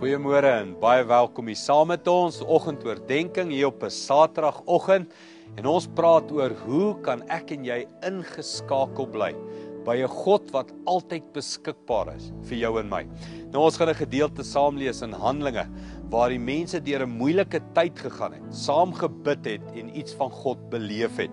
Goeiemôre en baie welkom hier saam met ons oggendoordenkings hier op 'n Saterdagoggend en ons praat oor hoe kan ek en jy ingeskakel bly by 'n God wat altyd beskikbaar is vir jou en my. Nou ons gaan 'n gedeelte saam lees in Handelinge waar die mense deur 'n moeilike tyd gegaan het, saam gebid het en iets van God beleef het.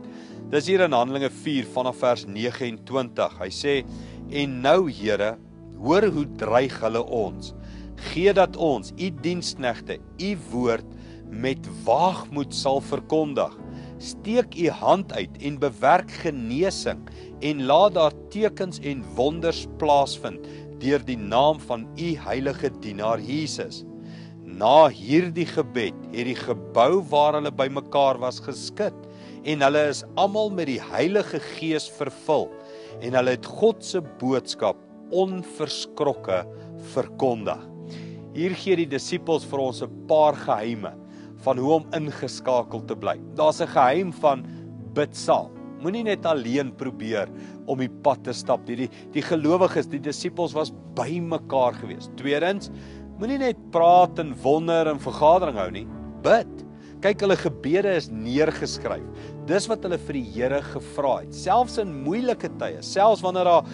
Dis hier in Handelinge 4 vanaf vers 29. Hy sê: "En nou Here, hoor hoe dreig hulle ons. Gee dat ons, u diensknegte, u woord met waagmoed sal verkondig. Steek u hand uit en bewerk genesing en laat daar tekens en wonders plaasvind deur die naam van u heilige dienaar Jesus." Na hierdie gebed het die gebou waar hulle bymekaar was geskud en hulle is almal met die Heilige Gees vervul en hulle het God se boodskap onverskrokke verkondig. Hier gee die disippels vir ons 'n paar geheime van hoe om ingeskakel te bly. Daar's 'n geheim van bid saam. Moenie net alleen probeer om die pad te stap nie. Die gelowiges, die disippels was by mekaar gewees. Tweedens, moenie net praat en wonder en vergadering hou nie. Bid. Kyk, hulle gebede is neergeskryf. Dis wat hulle vir die Here gevra het. Selfs in moeilike tye, selfs wanneer daar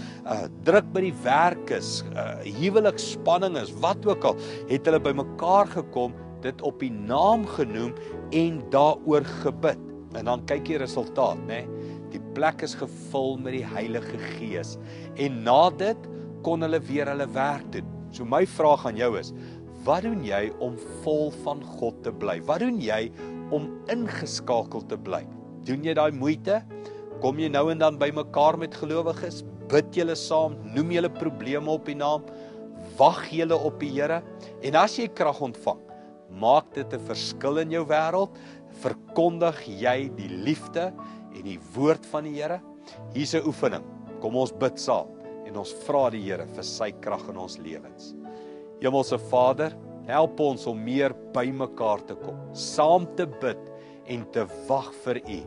druk by die werk is, huweliksspanning is, wat ook al, het hulle bymekaar gekom, dit op die naam genoem en daaroor gebid. En dan kyk die resultaat, né? Die plek is gevul met die Heilige Gees. En na dit kon hulle weer hulle werk doen. So my vraag aan jou is: wat doen jy om vol van God te bly? Wat doen jy om ingeskakel te bly? Doen jy daai moeite? Kom jy nou en dan by mekaar met gelowiges? Bid julle saam? Noem julle probleme op die naam? Wag julle op die Here? En as jy krag ontvang, maak dit 'n verskil in jou wêreld? Verkondig jy die liefde en die woord van die Here? Hier's 'n oefening. Kom ons bid saam en ons vra die Here vir sy krag in ons lewens. Hemelse Vader, help ons om meer by mekaar te kom, saam te bid en te wag vir U.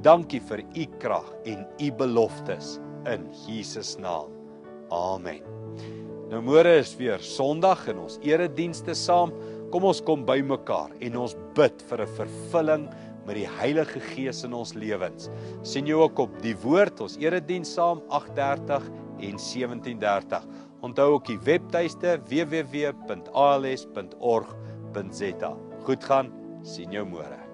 Dankie vir U krag en U beloftes in Jesus naam. Amen. Nou môre is weer Sondag en ons eredienste saam. Kom ons kom by mekaar en ons bid vir 'n vervulling met die Heilige Gees in ons lewens. Sien jou ook op die woord, ons erediens saam 8:30 en 17:30. Onthou ook die webtuiste www.als.org.za. Goed gaan, sien jou môre.